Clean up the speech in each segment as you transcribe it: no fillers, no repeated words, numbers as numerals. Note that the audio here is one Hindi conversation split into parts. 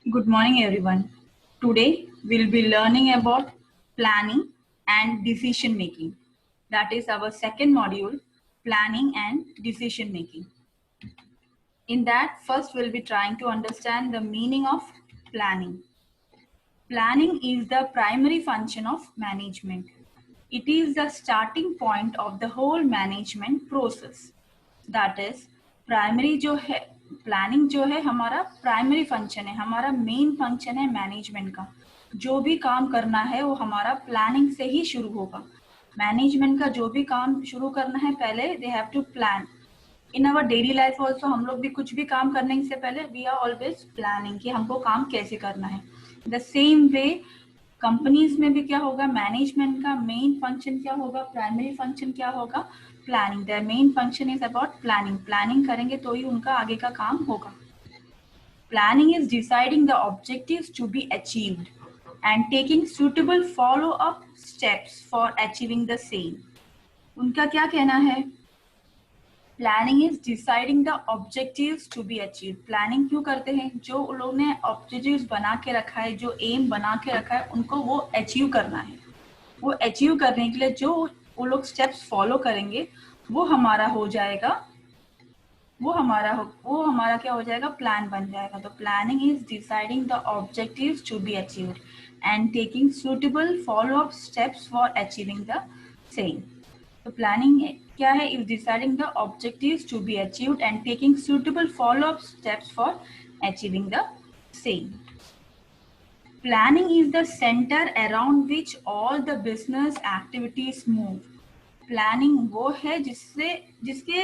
Good morning, everyone. Today, we'll be learning about planning and decision making. That is our second module, planning and decision making. In that, first, we'll be trying to understand the meaning of planning. Planning is the primary function of management. It is the starting point of the whole management process. That is, primary जो है प्लानिंग जो है हमारा प्राइमरी फंक्शन है, हमारा मेन फंक्शन है मैनेजमेंट का। जो भी काम करना है वो हमारा प्लानिंग से ही शुरू होगा। मैनेजमेंट का जो भी काम शुरू करना है पहले they have to plan. In our daily life also हम लोग भी कुछ भी काम करने से पहले वी आर ऑलवेज प्लानिंग कि हमको काम कैसे करना है। द सेम वे कंपनीज में भी क्या होगा, मैनेजमेंट का मेन फंक्शन क्या होगा, प्राइमरी फंक्शन क्या होगा, planning. Their main function is about planning. Planning करेंगे तो ही उनका आगे का काम होगा। Planning is deciding the objectives to be achieved and taking suitable follow up steps for achieving the same. उनका क्या कहना है, planning is deciding the objectives to be achieve. Planning क्यों करते हैं, जो लोग ने ऑब्जेक्टिव्स बना के रखा है, जो एम बना के रखा है, उनको वो अचीव करना है। वो अचीव करने के लिए जो वो लोग स्टेप्स फॉलो करेंगे वो हमारा हो जाएगा, वो हमारा क्या हो जाएगा, प्लान बन जाएगा। तो planning is deciding the objectives to be achieved and taking suitable follow up steps for achieving the same. तो प्लानिंग क्या है, is deciding the objectives to be achieved and taking suitable follow up steps for achieving the same. Planning is the center around which all the business activities move. Planning वो है जिसके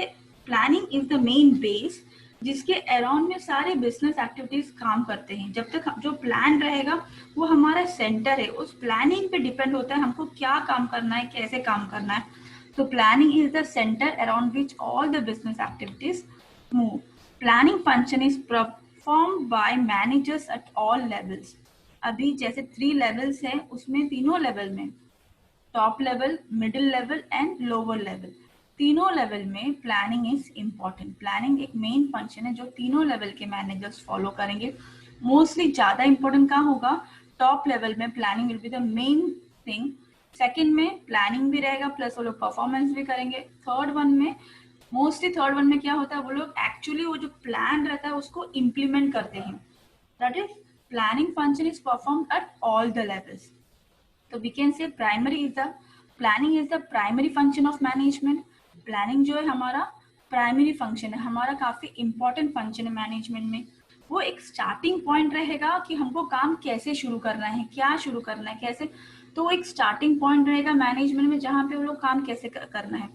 planning is the main base, जिसके अराउंड में सारे बिजनेस एक्टिविटीज काम करते हैं। जब तक जो प्लान रहेगा वो हमारा सेंटर है, उस प्लानिंग पे डिपेंड होता है हमको क्या काम करना है, कैसे काम करना है। तो planning is the center around which all the business activities move. Planning function is performed by managers at all levels. अभी जैसे 3 लेवल्स हैं, उसमें तीनों लेवल में top level, middle level and lower level, तीनों लेवल में प्लानिंग इज इम्पॉर्टेंट। प्लानिंग एक मेन फंक्शन है जो तीनों लेवल के मैनेजर्स फॉलो करेंगे। मोस्टली ज्यादा इंपॉर्टेंट कहाँ होगा, टॉप लेवल में planning will be the main thing. Second में प्लानिंग भी रहेगा प्लस वो लोग परफॉर्मेंस भी करेंगे। थर्ड वन में क्या होता है, वो लोग एक्चुअली वो जो प्लान रहता है उसको इम्प्लीमेंट करते हैं। That is planning function is performed at all the levels. So we can say planning is the primary function of management. Planning जो है हमारा प्राइमरी फंक्शन है, हमारा काफी इंपॉर्टेंट फंक्शन है मैनेजमेंट में। वो एक स्टार्टिंग पॉइंट रहेगा कि हमको काम कैसे शुरू करना है, क्या शुरू करना है, कैसे। तो वो एक स्टार्टिंग पॉइंट रहेगा मैनेजमेंट में जहाँ पे वो लोग काम कैसे करना है।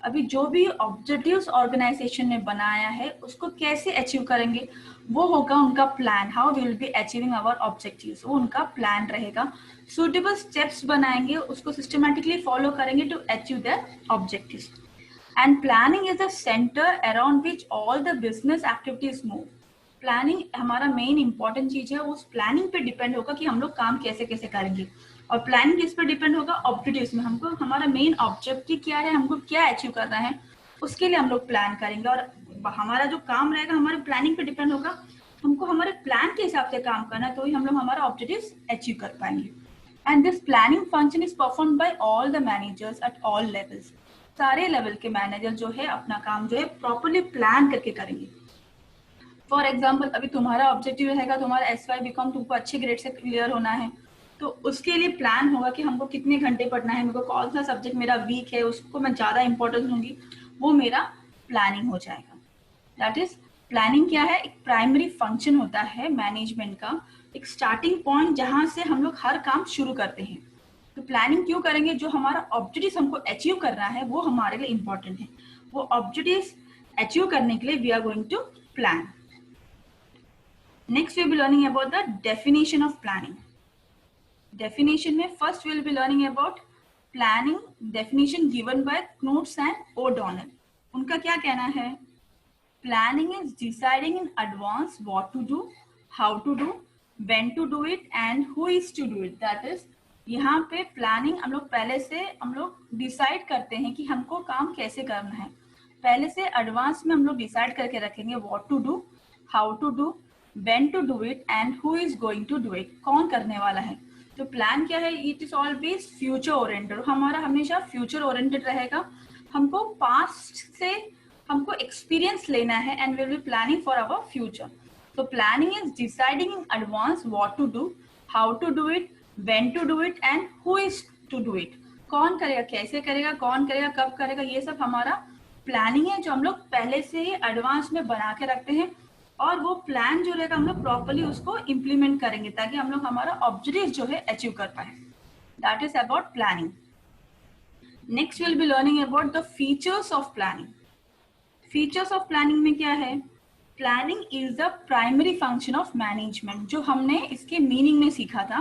अभी जो भी ऑब्जेक्टिव्स ऑर्गेनाइजेशन ने बनाया है उसको कैसे अचीव करेंगे वो होगा उनका plan. How we will be achieving our objectives, वो उनका प्लान रहेगा। सुटेबल स्टेप्स बनाएंगे, उसको सिस्टमैटिकली फॉलो करेंगे to achieve their objectives. And planning is the center around which all the business activities move. Planning हमारा मेन इंपॉर्टेंट चीज है, उस प्लानिंग पे डिपेंड होगा कि हम लोग काम कैसे कैसे करेंगे। और प्लानिंग किस पर डिपेंड होगा, ऑब्जेक्टिव्स में। हमको हमारा मेन ऑब्जेक्टिव क्या है, हमको क्या अचीव करना है, उसके लिए हम लोग प्लान करेंगे। और हमारा जो काम रहेगा हमारे प्लानिंग पे डिपेंड होगा, हमको हमारे प्लान के हिसाब से काम करना है तो ही हम लोग हमारा ऑब्जेक्टिव्स अचीव कर पाएंगे। And this planning function is perform by all the managers at all levels. सारे लेवल के मैनेजर जो है अपना काम जो है प्रॉपरली प्लान करके करेंगे। फॉर एग्जाम्पल, अभी तुम्हारा ऑब्जेक्टिव रहेगा तुम्हारा SY BCom तुमको अच्छे ग्रेड से क्लियर होना है, तो उसके लिए प्लान होगा कि हमको कितने घंटे पढ़ना है, मेरे को कौन सा सब्जेक्ट मेरा वीक है उसको मैं ज्यादा इंपॉर्टेंस दूंगी, वो मेरा प्लानिंग हो जाएगा। दैट इज प्लानिंग क्या है, एक प्राइमरी फंक्शन होता है मैनेजमेंट का, एक स्टार्टिंग पॉइंट जहां से हम लोग हर काम शुरू करते हैं। तो प्लानिंग क्यों करेंगे, जो हमारा ऑब्जेक्टिव हमको अचीव करना है वो हमारे लिए इंपॉर्टेंट है। वो ऑब्जेक्टिव अचीव करने के लिए we are going to plan. Next we will be learning about the definition of planning. Definition में first we will be learning about planning definition given by Knudsen and O'Donnell. उनका क्या कहना है, planning is deciding in advance what to do, how to do, when to do it and who is to do it. That is यहाँ पे प्लानिंग हम लोग पहले से हम लोग डिसाइड करते हैं कि हमको काम कैसे करना है। पहले से एडवांस में हम लोग डिसाइड करके रखेंगे what to do, how to do, when to do it and who is going to do it, कौन करने वाला है। तो प्लान क्या है, it is always future oriented, हमारा हमेशा फ्यूचर ओरिएंटेड रहेगा। हमको पास्ट से हमको एक्सपीरियंस लेना है and will be planning for our future. तो planning is deciding in advance what to do, how to do it, when to do it and who is to do it, कौन करेगा, कैसे करेगा, कौन करेगा, कब करेगा, ये सब हमारा प्लानिंग है जो हम लोग पहले से ही एडवांस में बना के रखते हैं। और वो प्लान जो रहेगा हम लोग प्रॉपर्ली उसको इम्प्लीमेंट करेंगे ताकि हम लोग हमारा ऑब्जेक्टिव जो है अचीव कर पाए। That is about planning. Next will be learning about the features of planning. Features of planning में क्या है, planning is the primary function of management, जो हमने इसके मीनिंग में सीखा था।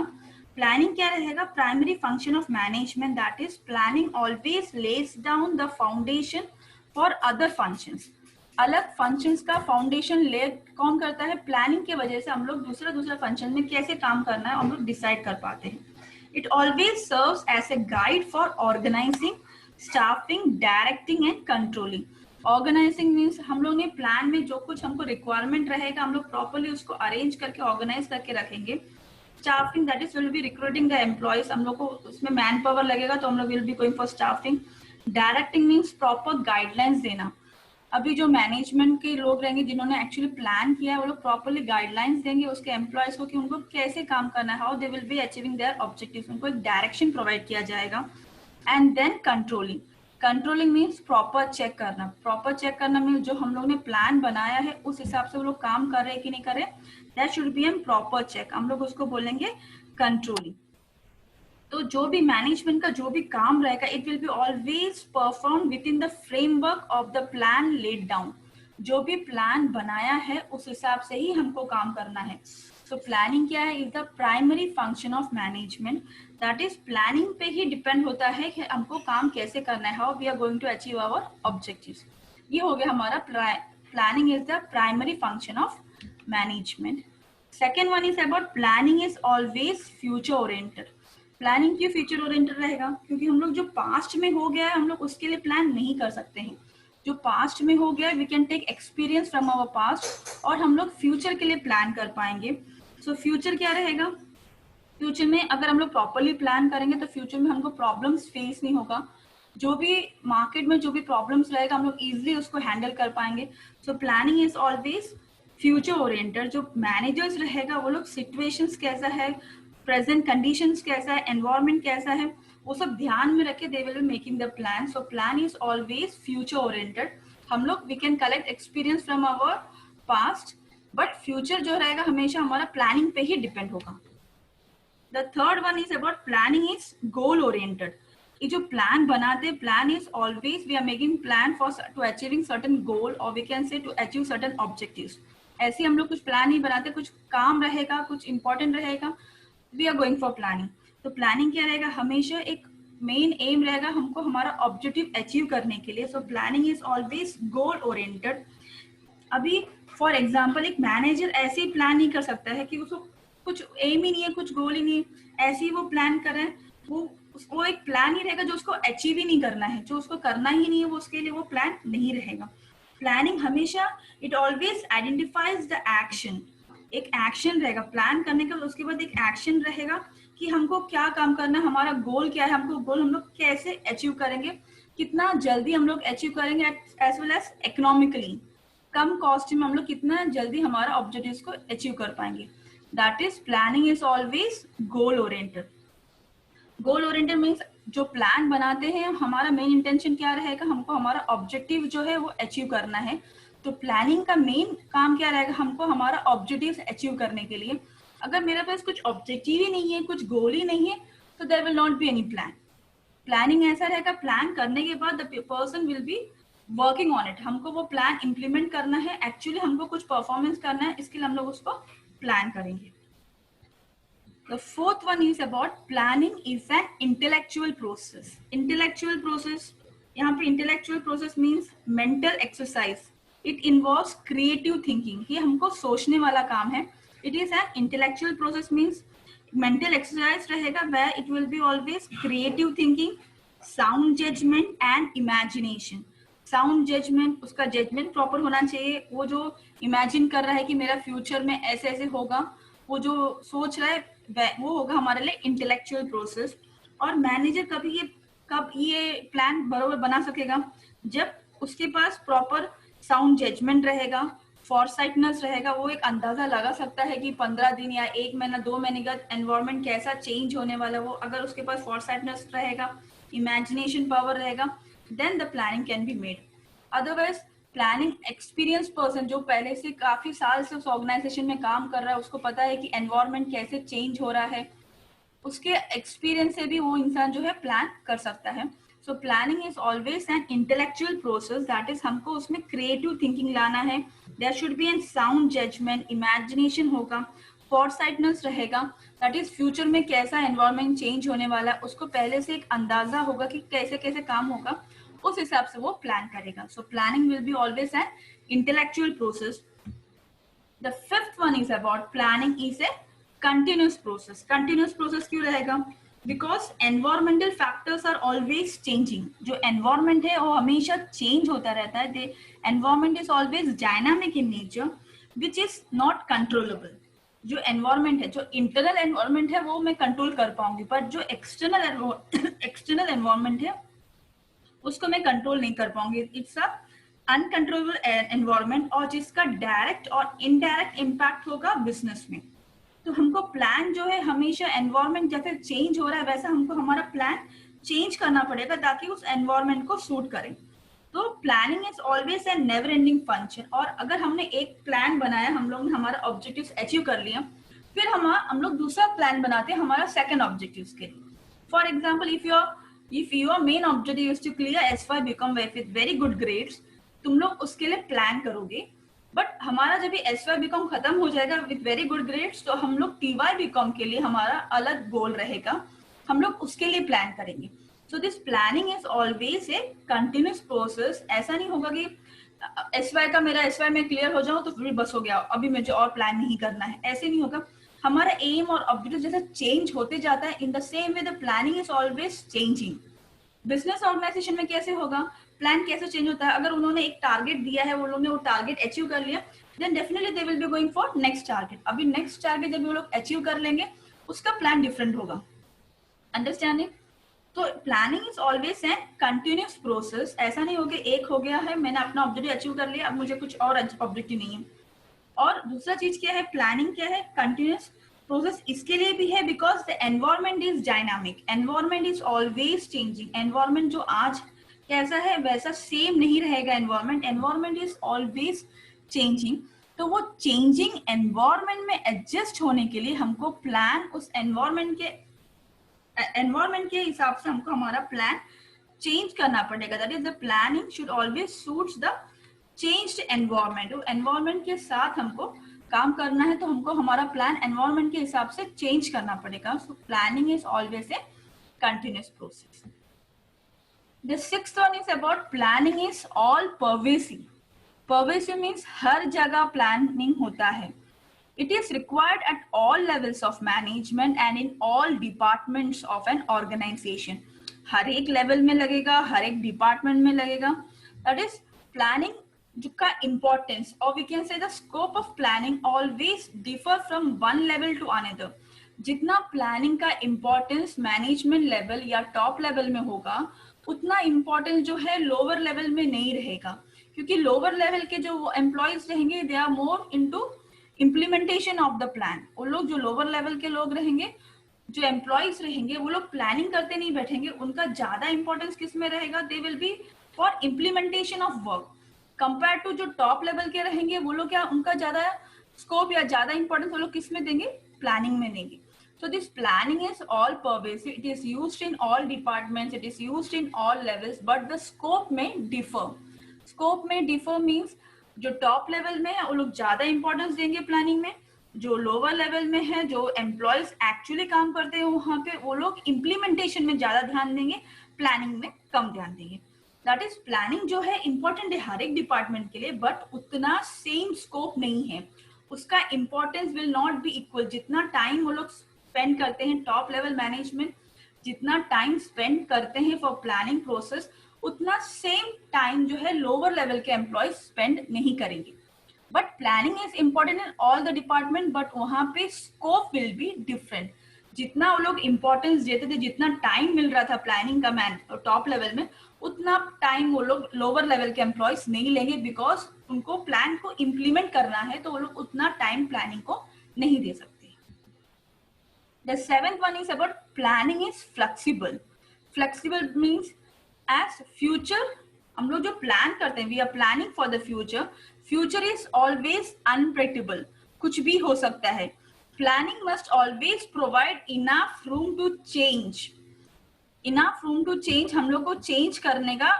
प्लानिंग क्या रहेगा, primary function of management, that is planning always less down the foundation for other functions. अलग फंक्शंस का फाउंडेशन ले कौन करता है, प्लानिंग की वजह से हम लोग दूसरा फंक्शन में कैसे काम करना है हम लोग डिसाइड कर पाते हैं। It always serves as a guide for organizing, staffing, directing and controlling. Organizing means हम लोग ने प्लान में जो कुछ हमको रिक्वायरमेंट रहेगा हम लोग प्रॉपर्ली उसको अरेंज करके ऑर्गेनाइज करके रखेंगे। Staffing that is will be recruiting the employees, हम लोग को उसमें मैन पावर लगेगा तो हम लोग will be going for staffing. Directing means proper guidelines देना। अभी जो मैनेजमेंट के लोग रहेंगे जिन्होंने एक्चुअली प्लान किया है वो लोग प्रॉपर्ली गाइडलाइंस देंगे उसके एम्प्लॉयज को कि उनको कैसे काम करना है, how they will be achieving their objectives, उनको एक डायरेक्शन प्रोवाइड किया जाएगा। And then controlling, controlling means proper check करना। प्रॉपर चेक करना मीन्स जो हम लोग ने प्लान बनाया है उस हिसाब से वो लोग काम कर रहे हैं कि नहीं कर रहे, that should be an proper check, हम लोग उसको बोलेंगे कंट्रोलिंग। तो जो भी मैनेजमेंट का जो भी काम रहेगा it will be always perform with in the framework of the plan laid down. जो भी प्लान बनाया है उस हिसाब से ही हमको काम करना है। तो प्लानिंग क्या है, is the primary function of management, that is planning पे ही डिपेंड होता है कि हमको काम कैसे करना है, how we are going to achieve our objectives. ये हो गया हमारा planning is the primary function of management. Second one is about planning is always future oriented. Planning क्यों फ्यूचर ओरिएंटेड रहेगा, क्योंकि हम लोग जो पास्ट में हो गया है हम लोग उसके लिए प्लान नहीं कर सकते हैं। जो पास्ट में हो गया we can take experience from our past और हम लोग फ्यूचर के लिए प्लान कर पाएंगे। सो फ्यूचर क्या रहेगा, फ्यूचर में अगर हम लोग प्रॉपरली प्लान करेंगे तो फ्यूचर में हमको प्रॉब्लम्स फेस नहीं होगा। जो भी मार्केट में जो भी प्रॉब्लम्स रहेगा हम लोग इजिली उसको हैंडल कर पाएंगे। सो planning is always future oriented. जो मैनेजर्स रहेगा वो लोग सिचुएशंस कैसा है, प्रेजेंट कंडीशंस कैसा है, एनवायरनमेंट कैसा है, वो सब ध्यान में रखे they will be making the plan. So plan is always future oriented. हम लोग we can collect experience from our past but future जो रहेगा हमेशा हमारा प्लानिंग पे ही डिपेंड होगा। The third one is about planning is goal oriented. ये जो प्लान बनाते plan is always we are making plan for to achieving certain goal और we can say to achieve certain objectives. ऐसे हम लोग कुछ प्लान नहीं बनाते, कुछ काम रहेगा, कुछ इंपॉर्टेंट रहेगा, we are going for planning. तो प्लानिंग क्या रहेगा, हमेशा एक मेन एम रहेगा हमको हमारा ऑब्जेक्टिव अचीव करने के लिए। So planning is always goal oriented. अभी फॉर एग्जांपल एक मैनेजर ऐसे ही प्लान नहीं कर सकता है कि उसको कुछ एम ही नहीं है, कुछ गोल ही नहीं है, ऐसे ही वो प्लान कर रहे हैं, वो एक प्लान ही रहेगा जो उसको अचीव ही नहीं करना है, जो उसको करना ही नहीं है वो उसके लिए वो प्लान नहीं रहेगा। प्लानिंग हमेशा it always identifies the action, एक एक्शन रहेगा प्लान करने का, उसके बाद एक एक्शन रहेगा कि हमको क्या काम करना है, हमारा गोल क्या है, हमको गोल हम लोग कैसे अचीव करेंगे, कितना जल्दी हम लोग अचीव करेंगे, एज वेल एज इकोनॉमिकली कम कॉस्ट में हम लोग कितना जल्दी हमारा ऑब्जेक्टिव्स को अचीव कर पाएंगे। That is planning is always goal oriented. Goal oriented means जो प्लान बनाते हैं हमारा मेन इंटेंशन क्या रहेगा, हमको हमारा ऑब्जेक्टिव जो है वो अचीव करना है। तो प्लानिंग का मेन काम क्या रहेगा, हमको हमारा ऑब्जेक्टिव अचीव करने के लिए। अगर मेरे पास कुछ ऑब्जेक्टिव ही नहीं है, कुछ गोल ही नहीं है, तो there will not be any plan. Planning ऐसा रहेगा, प्लान करने के बाद the person will be working on it, हमको वो प्लान इम्प्लीमेंट करना है, एक्चुअली हमको कुछ परफॉर्मेंस करना है, इसके लिए हम लोग उसको प्लान करेंगे। The fourth one is about planning is an intellectual process. Intellectual process, यहाँ पे intellectual process means mental exercise. It involves creative thinking. ये हमको सोचने वाला काम है. It is an intellectual process means mental exercise रहेगा where it will be always creative thinking, sound judgment and imagination. Sound judgment, उसका जजमेंट प्रॉपर होना चाहिए। वो जो इमेजिन कर रहा है कि मेरा फ्यूचर में ऐसे ऐसे होगा, वो जो सोच रहा है वो होगा हमारे लिए इंटेलेक्चुअल प्रोसेस। और मैनेजर कब ये प्लान बरोबर बना सकेगा, जब उसके पास प्रॉपर साउंड जजमेंट रहेगा, फॉरसाइटनेस रहेगा। वो एक अंदाजा लगा सकता है कि 15 दिन या 1 महीना 2 महीने का एनवायरनमेंट कैसा चेंज होने वाला। वो अगर उसके पास फॉरसाइटनेस रहेगा, इमेजिनेशन पावर रहेगा, then the planning can be made. Otherwise planning experience person जो पहले से काफी साल से उस ऑर्गेनाइजेशन में काम कर रहा है, उसको पता है कि एनवायरनमेंट कैसे चेंज हो रहा है, उसके एक्सपीरियंस से भी वो इंसान जो है प्लान कर सकता है। So planning is always an intellectual process, that is हमको उसमें क्रिएटिव थिंकिंग लाना है। There should be an sound judgment, imagination होगा, फॉरसाइटनेस रहेगा, दैट इज फ्यूचर में कैसा एनवायरनमेंट चेंज होने वाला है उसको पहले से एक अंदाजा होगा कि कैसे कैसे काम होगा, उस हिसाब से वो प्लान करेगा। So planning will be always an intellectual process. The fifth one is about planning is a continuous process. Continuous process क्यों रहेगा? Because environmental factors are always changing. जो environment है वो हमेशा change होता रहता है. The environment is always dynamic in nature, which is not controllable. जो environment है, जो internal environment है वो मैं control कर पाऊंगी, पर जो external environment है उसको मैं कंट्रोल नहीं कर पाऊंगी। इट्स अ अनकंट्रोलेबल एनवायरनमेंट और जिसका डायरेक्ट और इनडायरेक्ट इम्पैक्ट होगा बिजनेस में। तो हमको प्लान जो है हमेशा एनवायरनमेंट जैसे चेंज हो रहा है वैसा हमको हमारा प्लान चेंज करना पड़ेगा ताकि उस एनवायरनमेंट को सूट करे। तो planning is always A never ending function. और अगर हमने एक प्लान बनाया, हम लोग ने हमारा ऑब्जेक्टिव्स अचीव कर लिया, फिर हम लोग दूसरा प्लान बनाते हैं हमारा सेकंड ऑब्जेक्टिव्स के लिए। For example, if your main objective is to clear S5 BCom with very good grades, तुम लोग उसके लिए प्लान करोगे। बट हमारा जब भी S5 BCom खत्म हो जाएगा विथ वेरी गुड ग्रेड्स, तो हम लोग TY BCom के लिए हमारा अलग गोल रहेगा, हम लोग उसके लिए प्लान करेंगे। So this planning is always a continuous process. ऐसा नहीं होगा कि मेरा SY में क्लियर हो जाऊं तो फिर बस हो गया, अभी मुझे और प्लान नहीं करना है, ऐसे नहीं होगा। हमारा एम और ऑब्जेक्टिव जैसे चेंज होते जाता है, in the same way the planning is always changing. Business organization में कैसे होगा, प्लान कैसे चेंज होता है? अगर उन्होंने एक टारगेट दिया है, वो लोग ने वो टारगेट अचीव कर लिया, then definitely they will be going for next target. अभी नेक्स्ट टारगेट जब वो लोग अचीव कर लेंगे उसका प्लान डिफरेंट होगा। अंडरस्टैंडिंग? तो planning is always an continuous process. ऐसा नहीं हो कि एक हो गया है, मैंने अपना ऑब्जेक्टिव अचीव कर लिया, अब मुझे कुछ और ऑब्जेक्टिव नहीं है। और दूसरा चीज क्या है, प्लानिंग क्या है, कंटिन्यूस प्रोसेस इसके लिए भी है because the environment is dynamic, environment is always changing. Environment जो आज कैसा है वैसा सेम नहीं रहेगा। Environment is always changing. तो वो चेंजिंग एनवायरमेंट में एडजस्ट होने के लिए हमको प्लान उस एनवायरमेंट के हिसाब से हमको हमारा प्लान चेंज करना पड़ेगा। That is the planning should always suits the changed environment. Environment के साथ हमको काम करना है तो हमको हमारा प्लान एनवायरमेंट के हिसाब से चेंज करना पड़ेगा। So planning is always a continuous process. The sixth one is about planning is all pervasive. Pervasive means हर जगह प्लानिंग होता है। It is required at all levels of management and in all departments of an organization. हर एक लेवल में लगेगा, हर एक डिपार्टमेंट में लगेगा। That is planning का importance, or we can say the scope of planning always differ from one level to another. जितना प्लानिंग का इम्पोर्टेंस मैनेजमेंट लेवल या टॉप लेवल में होगा, उतना इम्पोर्टेंस जो है लोअर लेवल में नहीं रहेगा, क्योंकि लोअर लेवल के जो एम्प्लॉयज रहेंगे they are more into implementation of the plan. वो लोग जो लोअर लेवल के लोग रहेंगे, जो एम्प्लॉयज रहेंगे, वो लोग प्लानिंग करते नहीं बैठेंगे, उनका ज्यादा इंपॉर्टेंस किस में रहेगा, they will be for implementation of work. Compare to जो टॉप लेवल के रहेंगे, वो लोग क्या, उनका ज्यादा स्कोप या ज्यादा इंपॉर्टेंस वो लोग किस में देंगे, प्लानिंग में देंगे। So this planning is all pervasive. It is used in all departments. It is used in all levels. But the scope may differ. Scope may differ means जो टॉप लेवल में है वो लोग ज्यादा इंपॉर्टेंस देंगे प्लानिंग में, जो लोअर लेवल में है, जो एम्प्लॉयज एक्चुअली काम करते हैं वहां पे, वो लोग इम्प्लीमेंटेशन में ज्यादा ध्यान देंगे, प्लानिंग में कम ध्यान देंगे। दैट इज प्लानिंग जो है इंपॉर्टेंट है हर एक डिपार्टमेंट के लिए, बट उतना सेम स्कोप नहीं है, उसका importance will not B equal. जितना टाइम वो लोग स्पेंड करते हैं टॉप लेवल मैनेजमेंट, जितना टाइम स्पेंड करते हैं फॉर प्लानिंग प्रोसेस, उतना सेम टाइम जो है लोअर लेवल के एम्प्लॉय स्पेंड नहीं करेंगे. But planning is important in all the department, but वहां पे स्कोप विल बी डिफरेंट. जितना वो लोग इंपॉर्टेंस देते थे, जितना टाइम मिल रहा था प्लानिंग का मैन टॉप लेवल में, उतना टाइम वो लोग लोअर लेवल के एम्प्लॉयज नहीं लेंगे, बिकॉज उनको प्लान को इम्प्लीमेंट करना है, तो वो लोग उतना टाइम प्लानिंग को नहीं दे सकते. The seventh one is about planning is flexible. Flexible means as future, हम लोग जो प्लान करते हैं, we are planning for the future. Future is always unpredictable. कुछ भी हो सकता है. Planning must always provide enough room to change. Enough room to change, हम लोग को change करने का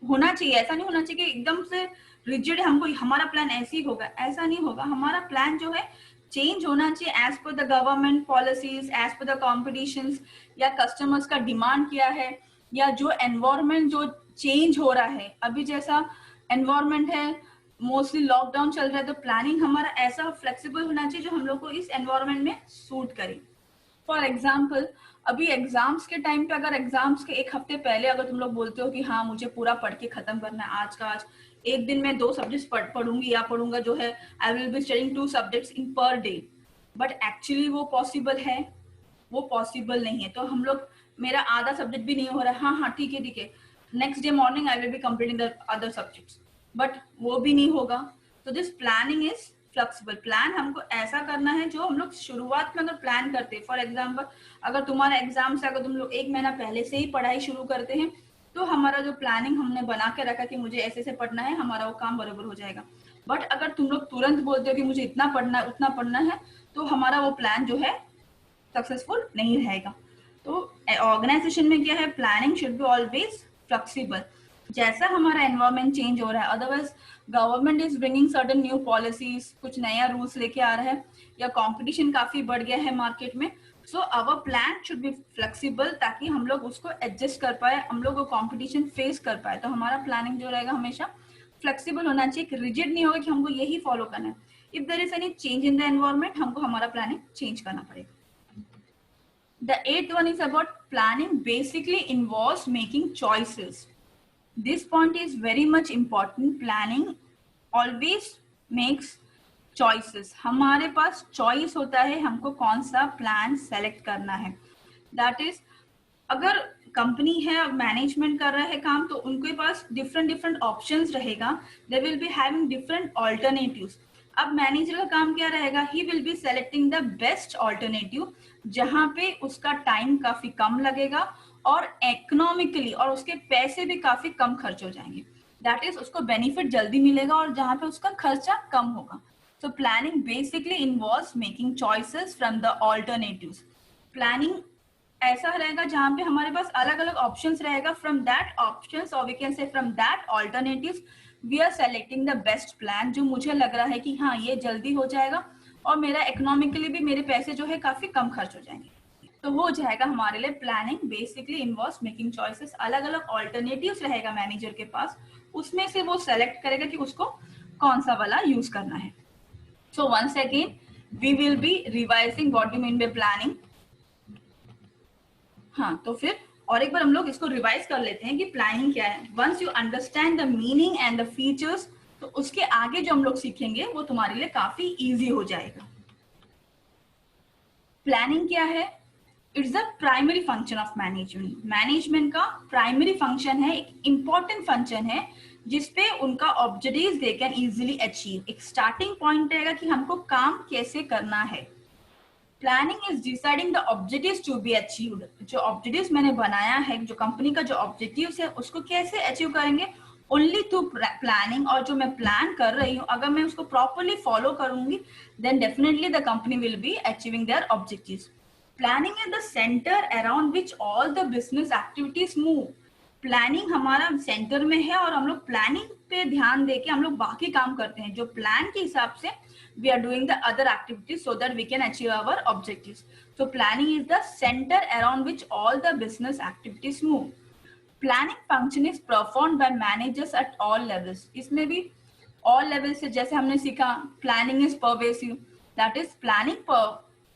होना चाहिए. ऐसा नहीं होना चाहिए कि एकदम से रिजिड हमको हमारा प्लान ऐसे ही होगा, ऐसा नहीं होगा. हमारा प्लान जो है चेंज होना चाहिए as per the government policies, as per the competitions, या कस्टमर्स का डिमांड क्या है, या जो एनवायरमेंट जो चेंज हो रहा है. अभी जैसा एनवायरमेंट है, मोस्टली लॉकडाउन चल रहा है, तो प्लानिंग हमारा ऐसा फ्लेक्सिबल होना चाहिए जो हम लोग को इस एनवायरमेंट में सूट करे. फॉर एग्जाम्पल, अभी एग्जाम्स के टाइम पे, अगर एग्जाम्स के एक हफ्ते पहले अगर तुम लोग बोलते हो कि हाँ मुझे पूरा पढ़ के खत्म करना है आज का आज, एक दिन में 2 सब्जेक्ट्स पढ़ूंगी या पढ़ूंगा जो है, I will be studying 2 subjects in per day, but actually वो पॉसिबल है? वो पॉसिबल नहीं है. तो हम लोग, मेरा आधा सब्जेक्ट भी नहीं हो रहा है, हाँ हाँ ठीक है, next day morning I will be completing the other subjects, but वो भी नहीं होगा. तो this planning is flexible. Plan हमको ऐसा करना है जो हम लोग शुरुआत में अगर प्लान करते हैं, फॉर एग्जाम्पल अगर तुम्हारा एग्जाम से अगर तुम लोग 1 महीना पहले से ही पढ़ाई शुरू करते हैं, तो हमारा जो प्लानिंग हमने बना के रखा कि मुझे ऐसे से पढ़ना है, हमारा वो काम बराबर हो जाएगा. बट अगर तुम लोग तुरंत बोलते हो कि मुझे इतना पढ़ना है उतना पढ़ना है, तो हमारा वो प्लान जो है सक्सेसफुल नहीं रहेगा. तो ऑर्गेनाइजेशन में क्या है, planning should be always flexible. जैसा हमारा एनवायरमेंट चेंज हो रहा है, otherwise government is bringing certain new policies, कुछ नया रूल्स लेके आ रहा है, या कंपटीशन काफी बढ़ गया है मार्केट में, so our plan should be flexible, ताकि हम लोग उसको एडजस्ट कर पाए, हम लोग वो कंपटीशन फेस कर पाए. तो हमारा प्लानिंग जो रहेगा हमेशा फ्लेक्सिबल होना चाहिए, रिजिड नहीं होगा कि हमको यही फॉलो करना है. If there is any change in the environment, हमको हमारा प्लानिंग चेंज करना पड़ेगा. The 8th one is about planning basically involves making choices. This point is very much important. Planning always makes choices. हमारे पास choice होता है हमको कौन सा plan select करना है. That is, अगर कंपनी है, मैनेजमेंट कर रहा है काम, तो उनके पास डिफरेंट ऑप्शंस रहेगा. They will be having different alternatives. अब मैनेजर का काम क्या रहेगा, he will be selecting the best alternative, जहां पे उसका टाइम काफी कम लगेगा और इकोनॉमिकली, और उसके पैसे भी काफी कम खर्च हो जाएंगे. दैट इज, उसको बेनिफिट जल्दी मिलेगा और जहां पे उसका खर्चा कम होगा. So planning basically involves making choices from the alternatives. Planning ऐसा रहेगा जहां पे हमारे पास अलग अलग ऑप्शंस रहेगा. फ्रॉम दैट ऑप्शंस, और we can say from that alternatives, we are selecting the best plan, जो मुझे लग रहा है कि हाँ ये जल्दी हो जाएगा और मेरा इकोनॉमिकली भी मेरे पैसे जो है काफी कम खर्च हो जाएंगे. तो वो जाएगा हमारे लिए planning basically involves making choices. अलग अलग ऑल्टरनेटिव्स रहेगा मैनेजर के पास, उसमें से वो सेलेक्ट करेगा कि उसको कौन सा वाला यूज करना है. So once again we will be revising what you mean by planning. हाँ, तो फिर और एक बार हम लोग इसको रिवाइज कर लेते हैं कि प्लानिंग क्या है. Once you understand the meaning and the features, तो उसके आगे जो हम लोग सीखेंगे वो तुम्हारे लिए काफी इजी हो जाएगा. प्लानिंग क्या है? It's the primary function of management. Management का प्राइमरी फंक्शन है, एक इंपॉर्टेंट फंक्शन है, जिसपे उनका objectives they can easily achieve. एक स्टार्टिंग पॉइंट रहेगा कि हमको काम कैसे करना है. Planning is deciding the objectives to be achieved. जो ऑब्जेक्टिव्स मैंने बनाया है, जो कंपनी का जो ऑब्जेक्टिव्स है, उसको कैसे अचीव करेंगे? Only through planning. और जो मैं प्लान कर रही हूँ, अगर मैं उसको प्रॉपरली फॉलो करूंगी, then definitely the company will be achieving their objectives. Planning is the center around which all the business activities move. Planning हमारा सेंटर में है और हम लोग प्लानिंग पे ध्यान देके हम लोग बाकी काम करते हैं. जो प्लान के हिसाब से we are doing the other activities so that we can achieve our objectives. So planning is the center around which all the business activities move. Planning function is performed by managers at all levels. इसमें भी all levels से जैसे हमने सीखा, planning is pervasive. That is, planning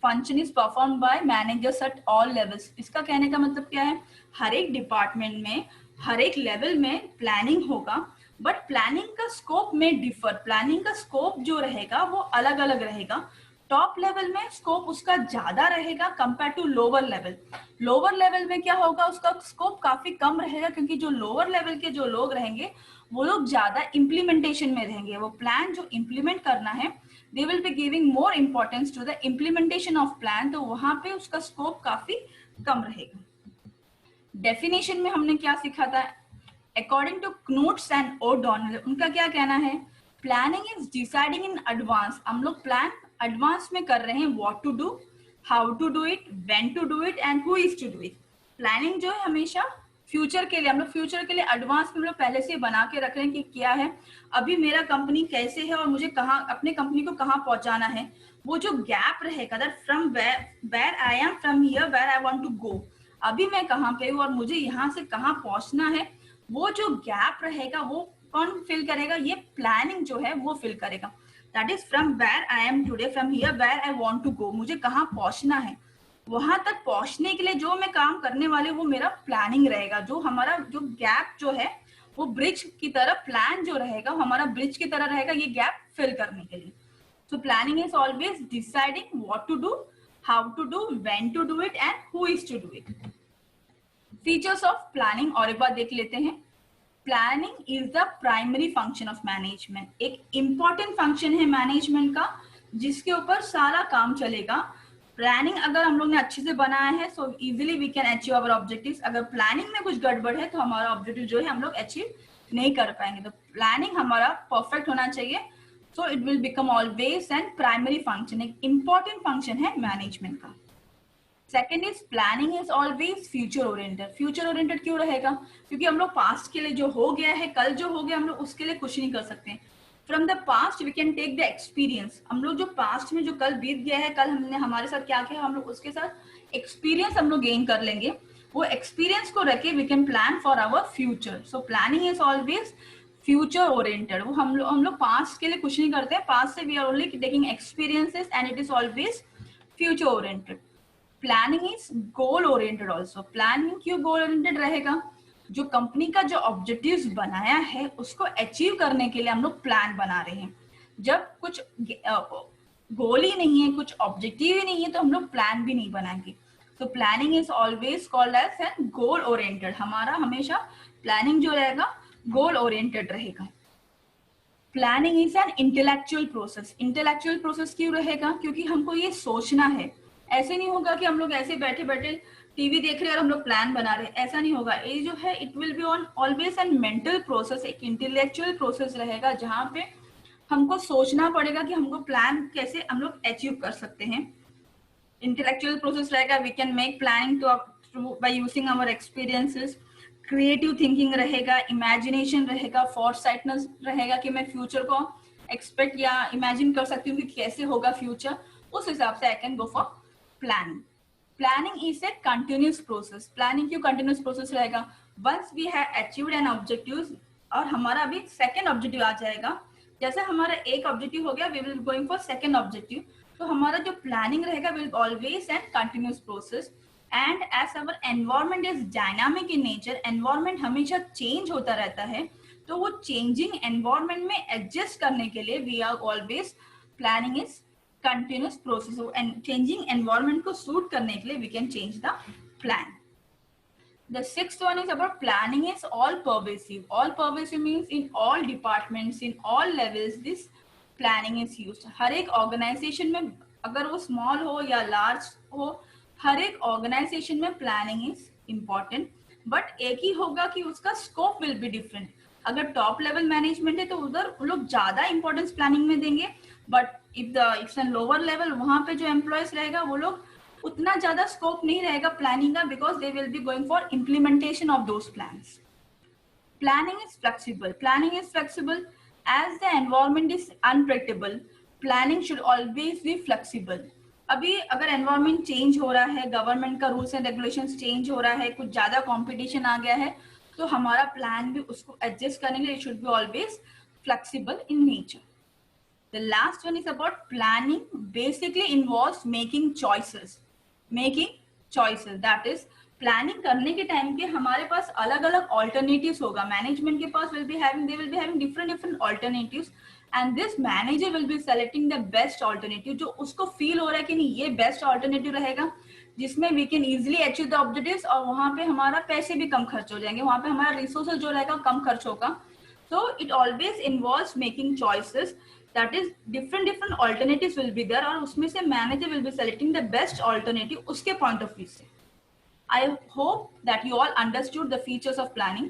function is performed by managers at all levels. इसका कहने का मतलब क्या है? हर एक डिपार्टमेंट में हर एक लेवल में प्लानिंग होगा, बट प्लानिंग का स्कोप में डिफर, प्लानिंग का स्कोप जो रहेगा वो अलग अलग रहेगा। टॉप लेवल में स्कोप उसका ज्यादा रहेगा compare to lower level. Lower level में क्या होगा, उसका स्कोप काफी कम रहेगा, क्योंकि जो लोअर लेवल के जो लोग रहेंगे वो लोग ज्यादा इम्प्लीमेंटेशन में रहेंगे। वो प्लान जो इम्प्लीमेंट करना है, they will be giving more importance to the implementation of plan, तो वहां पे उसका स्कोप काफी कम रहेगा। डेफिनेशन में हमने क्या सीखा था, according to Koontz and O'Donnell, उनका क्या कहना है, planning is deciding in advance. हम लोग प्लान एडवांस में कर रहे हैं, what to do, how to do it, when to do it and who is to do it. Planning जो है हमेशा फ्यूचर के लिए, हम लोग फ्यूचर के लिए एडवांस में हम लोग पहले से बना के रख रहे हैं कि क्या है, अभी मेरा कंपनी कैसे है और मुझे कहाँ, अपने कंपनी को कहाँ पहुंचाना है। वो जो गैप रहेगा, that from where I am from here where I want to go, अभी मैं कहाँ पे हूँ और मुझे यहाँ से कहाँ पहुंचना है, वो जो गैप रहेगा वो कौन फिल करेगा, ये प्लानिंग जो है वो फिल करेगा। That is from where I am today, from here where I want to go, मुझे कहाँ पहुंचना है, वहां तक पहुंचने के लिए जो मैं काम करने वाले वो मेरा प्लानिंग रहेगा। जो हमारा जो गैप जो है वो ब्रिज की तरह, प्लान जो रहेगा हमारा ब्रिज की तरह रहेगा ये गैप फिल करने के लिए। So planning is always deciding what to do, how to do, when to do it and who is to do it. Features of planning और एक बार देख लेते हैं। Planning is the primary function of management, एक इंपॉर्टेंट फंक्शन है मैनेजमेंट का जिसके ऊपर सारा काम चलेगा। प्लानिंग अगर हम लोग ने अच्छे से बनाया है, so easily we can achieve our objectives. अगर प्लानिंग में कुछ गड़बड़ है तो हमारा ऑब्जेक्टिव जो है हम लोग अचीव नहीं कर पाएंगे। तो प्लानिंग हमारा परफेक्ट होना चाहिए, so it will become always and primary function, एक इंपॉर्टेंट फंक्शन है मैनेजमेंट का। Second is planning is always future oriented. Future oriented क्यों रहेगा, क्योंकि हम लोग पास्ट के लिए जो हो गया है, कल जो हो गया, हम लोग उसके लिए कुछ नहीं कर सकते। From the past we can take the experience, हम लोग जो पास्ट में जो कल बीत गया है, कल हमने हमारे साथ क्या किया, हम लोग उसके साथ एक्सपीरियंस हम लोग गेन कर लेंगे। वो एक्सपीरियंस को रख के we can plan for our future. So planning is always future oriented. वो हम लोग पास्ट के लिए कुछ नहीं करते, पास्ट से we are only taking experiences and it is always future oriented. Planning is goal oriented also. Planning क्यों गोल ओरिएंटेड रहेगा, जो कंपनी का जो ऑब्जेक्टिव्स बनाया है उसको अचीव करने के लिए हम लोग प्लान बना रहे हैं। जब कुछ गोल ही नहीं है, कुछ ऑब्जेक्टिव ही नहीं है, तो हम लोग प्लान भी नहीं बनाएंगे। तो planning is always called as an goal oriented. हमारा हमेशा प्लानिंग जो रहेगा गोल ओरिएंटेड रहेगा। Planning is an intellectual process. Intellectual process क्यों रहेगा, क्योंकि हमको ये सोचना है। ऐसे नहीं होगा कि हम लोग ऐसे बैठे बैठे टीवी देख रहे हैं और हम लोग प्लान बना रहे हैं, ऐसा नहीं होगा। ये जो है it will be on always an mental process, एक इंटेलेक्चुअल प्रोसेस रहेगा जहां पे हमको सोचना पड़ेगा कि हमको प्लान कैसे हम लोग अचीव कर सकते हैं। इंटेलेक्चुअल प्रोसेस रहेगा, we can make planning to by using our experiences. Creative thinking रहेगा, इमेजिनेशन रहेगा, फॉरसाइटनेस रहेगा कि मैं फ्यूचर को एक्सपेक्ट या इमेजिन कर सकती हूँ कि कैसे होगा फ्यूचर, उस हिसाब से I can go for planning. Planning is a continuous process. Planning क्यों कंटिन्यूस प्रोसेस रहेगा, once we have achieved an objective और हमारा अभी सेकेंड ऑब्जेक्टिव आ जाएगा, जैसे हमारा एक ऑब्जेक्टिव हो गया, we will going for second objective, तो हमारा जो प्लानिंग रहेगा will always an continuous process. And as our environment is dynamic in nature, environment हमेशा चेंज होता रहता है, तो वो चेंजिंग एनवायरमेंट में एडजस्ट करने के लिए we are always planning is continuous process. And changing environment को सूट करने के लिए we can change the plan. The sixth one is about planning is all pervasive. All pervasive means in all departments, in all levels, this planning is used. हर एक ऑर्गेनाइजेशन में, अगर वो स्मॉल हो या लार्ज हो, हर एक ऑर्गेनाइजेशन में प्लानिंग इज इम्पॉर्टेंट, बट एक ही होगा कि उसका स्कोप विल बी डिफरेंट। अगर टॉप लेवल मैनेजमेंट है तो उधर लोग ज्यादा इंपॉर्टेंस प्लानिंग में देंगे, बट इफ लोअर लेवल, वहां पे जो एम्प्लॉयज रहेगा वो लोग उतना ज्यादा स्कोप नहीं रहेगा प्लानिंग का, because they will be going for implementation of those plans. Planning is flexible. Planning is flexible as the environment is unpredictable, planning should always be flexible. अभी अगर एनवायरमेंट चेंज हो रहा है, गवर्नमेंट का रूल्स एंड रेगुलेशंस चेंज हो रहा है, कुछ ज्यादा कंपटीशन आ गया है, तो हमारा प्लान भी उसको एडजस्ट करने के लिए should be always flexible in nature. The last one is about planning basically involves making choices. Making choices, that is planning करने के टाइम के हमारे पास अलग अलग ऑल्टरनेटिव्स होगा. मैनेजमेंट के पास will be having different alternatives, and this manager will be selecting the best alternative, जो उसको फील हो रहा है कि नहीं ये बेस्ट ऑल्टरनेटिव रहेगा, जिसमें we can easily achieve the objectives, और वहां पे हमारा पैसे भी कम खर्च हो जाएंगे, वहां पे हमारा रिसोर्सेज जो रहेगा कम खर्च होगा. So it always involves making choices, that is different alternatives will be there, और उसमें से manager will be selecting the best alternative उसके पॉइंट ऑफ व्यू से. I hope that you all understood the features of planning.